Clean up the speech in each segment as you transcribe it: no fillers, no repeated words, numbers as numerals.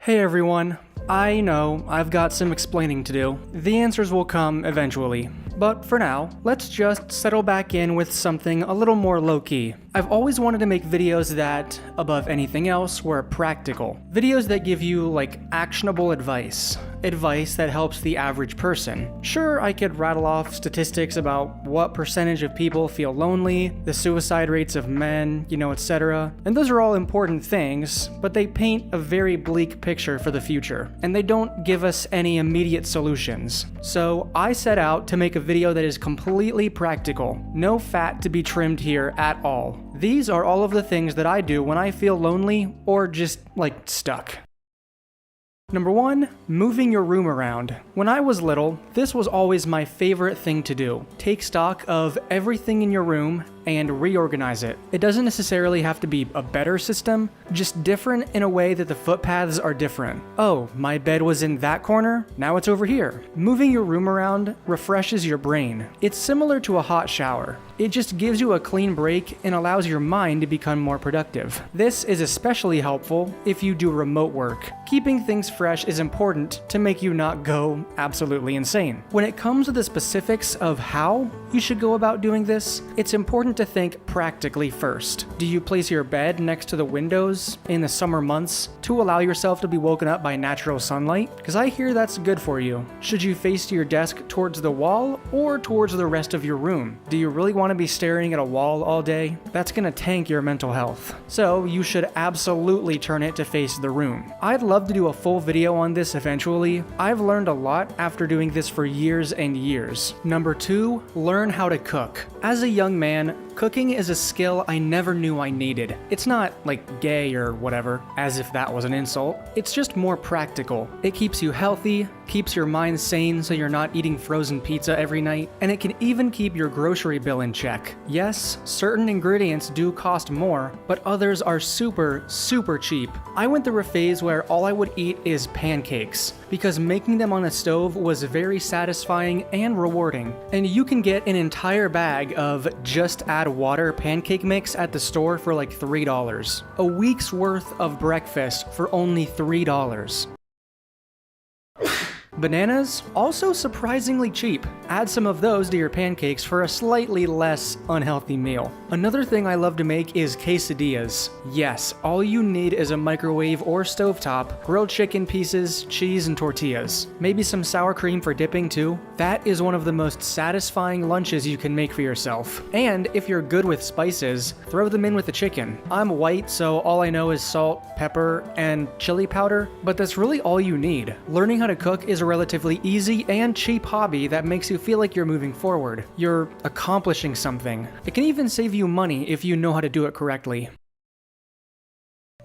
Hey everyone, I know I've got some explaining to do. The answers will come eventually. But for now, let's just settle back in with something a little more low-key. I've always wanted to make videos that, above anything else, were practical. Videos that give you, like, actionable advice. Advice that helps the average person. Sure, I could rattle off statistics about what percentage of people feel lonely, the suicide rates of men, etc. And those are all important things, but they paint a very bleak picture for the future, and they don't give us any immediate solutions. So I set out to make a video that is completely practical. No fat to be trimmed here at all. These are all of the things that I do when I feel lonely or just, like, stuck. Number 1, moving your room around. When I was little, this was always my favorite thing to do. Take stock of everything in your room and reorganize it. It doesn't necessarily have to be a better system, just different in a way that the footpaths are different. Oh, my bed was in that corner, now it's over here. Moving your room around refreshes your brain. It's similar to a hot shower. It just gives you a clean break and allows your mind to become more productive. This is especially helpful if you do remote work. Keeping things fresh is important to make you not go absolutely insane. When it comes to the specifics of how you should go about doing this, it's important to think practically first. Do you place your bed next to the windows in the summer months to allow yourself to be woken up by natural sunlight? Because I hear that's good for you. Should you face your desk towards the wall or towards the rest of your room? Do you really want to be staring at a wall all day? That's gonna tank your mental health. So you should absolutely turn it to face the room. I'd love to do a full video on this eventually. I've learned a lot after doing this for years and years. Number 2, learn how to cook. As a young man, cooking is a skill I never knew I needed. It's not, like, gay or whatever, as if that was an insult. It's just more practical. It keeps you healthy, keeps your mind sane so you're not eating frozen pizza every night, and it can even keep your grocery bill in check. Yes, certain ingredients do cost more, but others are super, super cheap. I went through a phase where all I would eat is pancakes, because making them on a stove was very satisfying and rewarding. And you can get an entire bag of just add water pancake mix at the store for like $3. A week's worth of breakfast for only $3. Bananas, also surprisingly cheap. Add some of those to your pancakes for a slightly less unhealthy meal. Another thing I love to make is quesadillas. Yes, all you need is a microwave or stovetop, grilled chicken pieces, cheese, and tortillas. Maybe some sour cream for dipping too. That is one of the most satisfying lunches you can make for yourself. And if you're good with spices, throw them in with the chicken. I'm white, so all I know is salt, pepper, and chili powder, but that's really all you need. Learning how to cook is a relatively easy and cheap hobby that makes you feel like you're moving forward. You're accomplishing something. It can even save you money if you know how to do it correctly.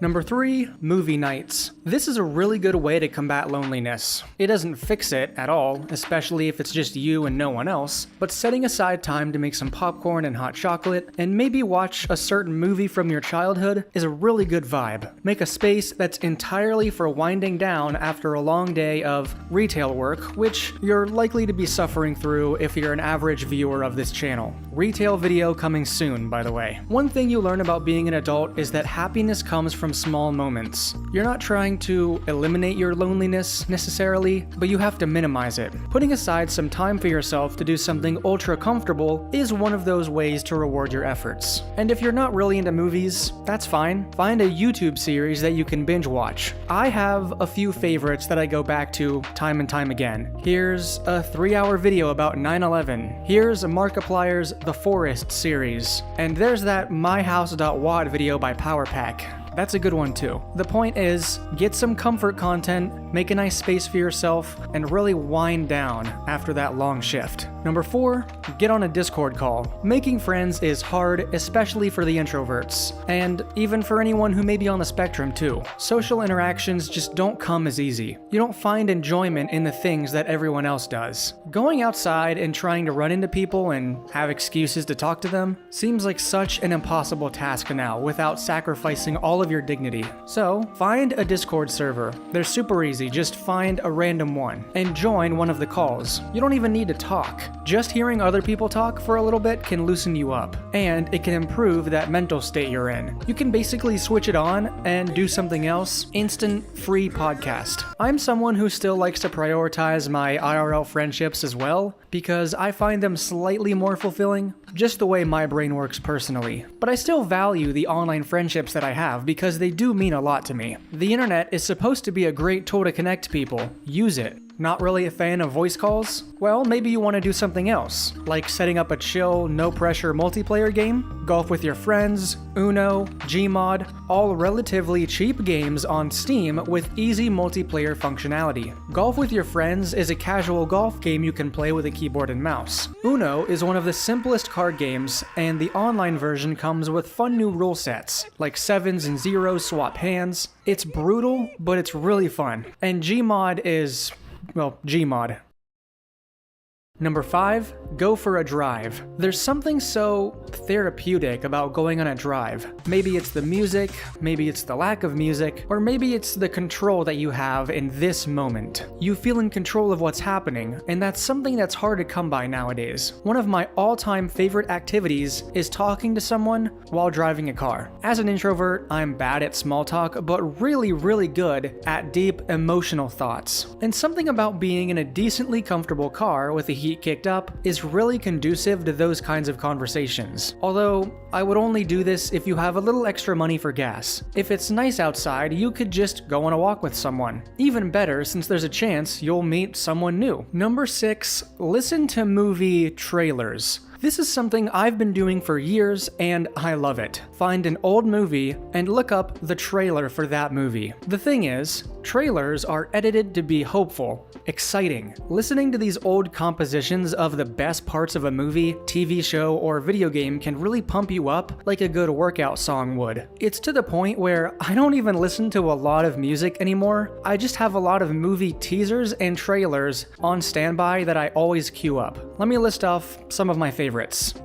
Number 3, movie nights. This is a really good way to combat loneliness. It doesn't fix it at all, especially if it's just you and no one else, but setting aside time to make some popcorn and hot chocolate, and maybe watch a certain movie from your childhood is a really good vibe. Make a space that's entirely for winding down after a long day of retail work, which you're likely to be suffering through if you're an average viewer of this channel. Retail video coming soon, by the way. One thing you learn about being an adult is that happiness comes from small moments. You're not trying to eliminate your loneliness necessarily, but you have to minimize it. Putting aside some time for yourself to do something ultra comfortable is one of those ways to reward your efforts. And if you're not really into movies, that's fine. Find a YouTube series that you can binge watch. I have a few favorites that I go back to time and time again. Here's a 3-hour video about 9/11. Here's Markiplier's The Forest series. And there's that myhouse.wad video by Powerpack. That's a good one too. The point is, get some comfort content, make a nice space for yourself, and really wind down after that long shift. Number 4, get on a Discord call. Making friends is hard, especially for the introverts, and even for anyone who may be on the spectrum too. Social interactions just don't come as easy. You don't find enjoyment in the things that everyone else does. Going outside and trying to run into people and have excuses to talk to them seems like such an impossible task now without sacrificing all of of your dignity. So, find a Discord server. They're super easy, just find a random one and join one of the calls. You don't even need to talk. Just hearing other people talk for a little bit can loosen you up, and it can improve that mental state you're in. You can basically switch it on and do something else. Instant free podcast. I'm someone who still likes to prioritize my IRL friendships as well, because I find them slightly more fulfilling, just the way my brain works personally. But I still value the online friendships that I have because they do mean a lot to me. The internet is supposed to be a great tool to connect people. Use it. Not really a fan of voice calls? Well, maybe you want to do something else, like setting up a chill, no-pressure multiplayer game, golf with your friends, Uno, Gmod, all relatively cheap games on Steam with easy multiplayer functionality. Golf with your friends is a casual golf game you can play with a keyboard and mouse. Uno is one of the simplest card games, and the online version comes with fun new rule sets, like 7s and 0s swap hands. It's brutal, but it's really fun. And Gmod is... well, Gmod. Number 5, go for a drive. There's something so therapeutic about going on a drive. Maybe it's the music, maybe it's the lack of music, or maybe it's the control that you have in this moment. You feel in control of what's happening, and that's something that's hard to come by nowadays. One of my all-time favorite activities is talking to someone while driving a car. As an introvert, I'm bad at small talk, but really good at deep emotional thoughts. And something about being in a decently comfortable car with the heat kicked up is really conducive to those kinds of conversations. Although, I would only do this if you have a little extra money for gas. If it's nice outside, you could just go on a walk with someone. Even better, since there's a chance you'll meet someone new. Number 6, listen to movie trailers. This is something I've been doing for years, and I love it. Find an old movie and look up the trailer for that movie. The thing is, trailers are edited to be hopeful, exciting. Listening to these old compositions of the best parts of a movie, TV show, or video game can really pump you up like a good workout song would. It's to the point where I don't even listen to a lot of music anymore. I just have a lot of movie teasers and trailers on standby that I always queue up. Let me list off some of my favorites.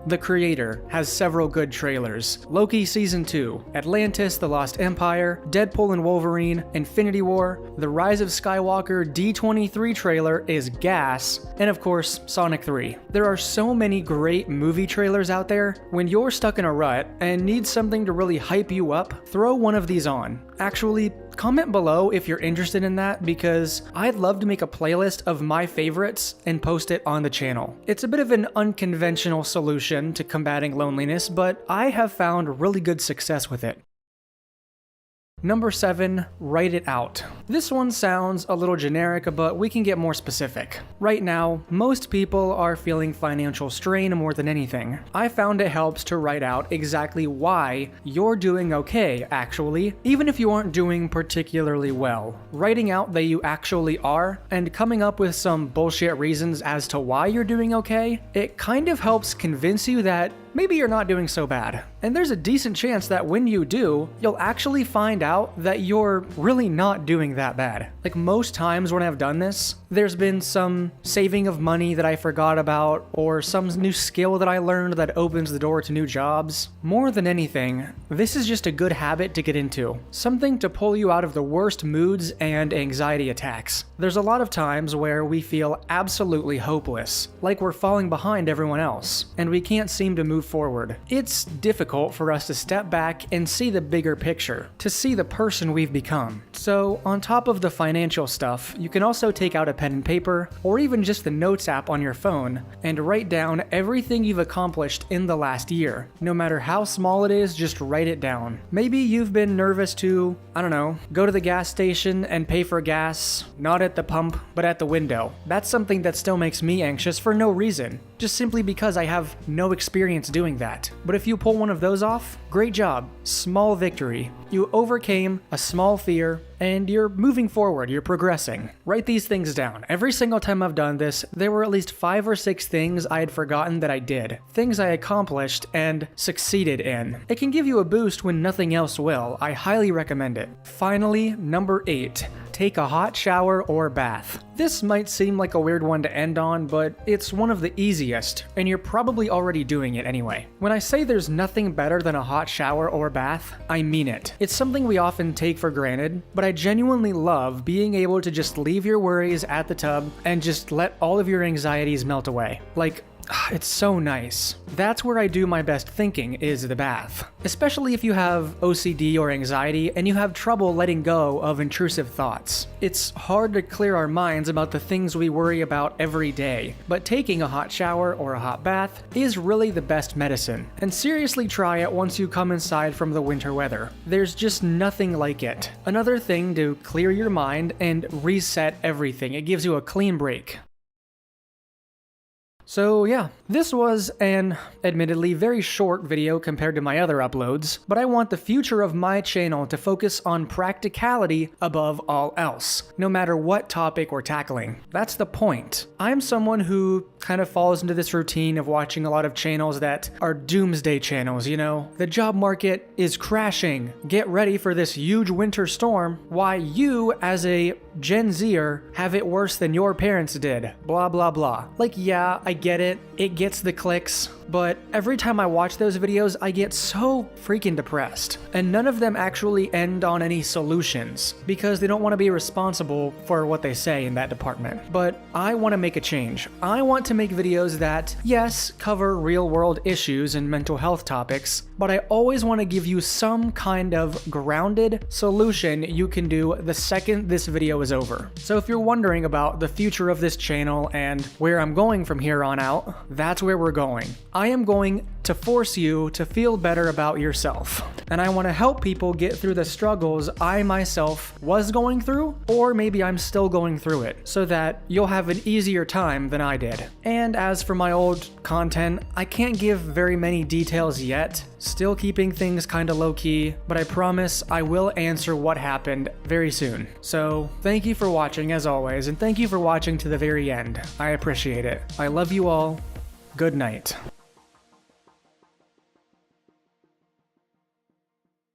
The Creator has several good trailers. Loki Season 2, Atlantis The Lost Empire, Deadpool and Wolverine, Infinity War, The Rise of Skywalker D23 trailer is gas, and of course, Sonic 3. There are so many great movie trailers out there. When you're stuck in a rut and need something to really hype you up, throw one of these on. Actually, comment below if you're interested in that, because I'd love to make a playlist of my favorites and post it on the channel. It's a bit of an unconventional solution to combating loneliness, but I have found really good success with it. Number 7, write it out. This one sounds a little generic, but we can get more specific. Right now, most people are feeling financial strain more than anything. I found it helps to write out exactly why you're doing okay, actually, even if you aren't doing particularly well. Writing out that you actually are, and coming up with some bullshit reasons as to why you're doing okay, it kind of helps convince you that maybe you're not doing so bad. And there's a decent chance that when you do, you'll actually find out that you're really not doing that bad. Like most times when I've done this, there's been some saving of money that I forgot about, or some new skill that I learned that opens the door to new jobs. More than anything, this is just a good habit to get into. Something to pull you out of the worst moods and anxiety attacks. There's a lot of times where we feel absolutely hopeless, like we're falling behind everyone else, and we can't seem to move forward. It's difficult for us to step back and see the bigger picture, to see the person we've become. So, on top of the financial stuff, you can also take out a pen and paper, or even just the Notes app on your phone, and write down everything you've accomplished in the last year. No matter how small it is, just write it down. Maybe you've been nervous to, I don't know, go to the gas station and pay for gas, not at the pump, but at the window. That's something that still makes me anxious for no reason, just simply because I have no experience doing that. But if you pull one of those off, great job. Small victory. You overcame a small fear, and you're moving forward, you're progressing. Write these things down. Every single time I've done this, there were at least 5 or 6 things I had forgotten that I did. Things I accomplished and succeeded in. It can give you a boost when nothing else will. I highly recommend it. Finally, number 8. take a hot shower or bath. This might seem like a weird one to end on, but it's one of the easiest, and you're probably already doing it anyway. When I say there's nothing better than a hot shower or bath, I mean it. It's something we often take for granted, but I genuinely love being able to just leave your worries at the tub and just let all of your anxieties melt away. Like, it's so nice. That's where I do my best thinking, is the bath. Especially if you have OCD or anxiety and you have trouble letting go of intrusive thoughts. It's hard to clear our minds about the things we worry about every day, but taking a hot shower or a hot bath is really the best medicine. And seriously try it once you come inside from the winter weather. There's just nothing like it. Another thing to clear your mind and reset everything. It gives you a clean break. So yeah, this was an admittedly very short video compared to my other uploads, but I want the future of my channel to focus on practicality above all else, no matter what topic we're tackling. That's the point. I'm someone who kind of falls into this routine of watching a lot of channels that are doomsday channels, you know? The job market is crashing. Get ready for this huge winter storm. Why you, as a Gen Zer, have it worse than your parents did. Blah, blah, blah. Like, yeah, I get it. It gets the clicks. But every time I watch those videos, I get so freaking depressed. And none of them actually end on any solutions, because they don't want to be responsible for what they say in that department. But I want to make a change. I want to make videos that, yes, cover real-world issues and mental health topics, but I always want to give you some kind of grounded solution you can do the second this video is over. So if you're wondering about the future of this channel and where I'm going from here on out, that's where we're going. I am going to force you to feel better about yourself. And I want to help people get through the struggles I myself was going through, or maybe I'm still going through it, so that you'll have an easier time than I did. And as for my old content, I can't give very many details yet, still keeping things kinda low-key, but I promise I will answer what happened very soon. So thank you for watching as always, and thank you for watching to the very end. I appreciate it. I love you all. Good night.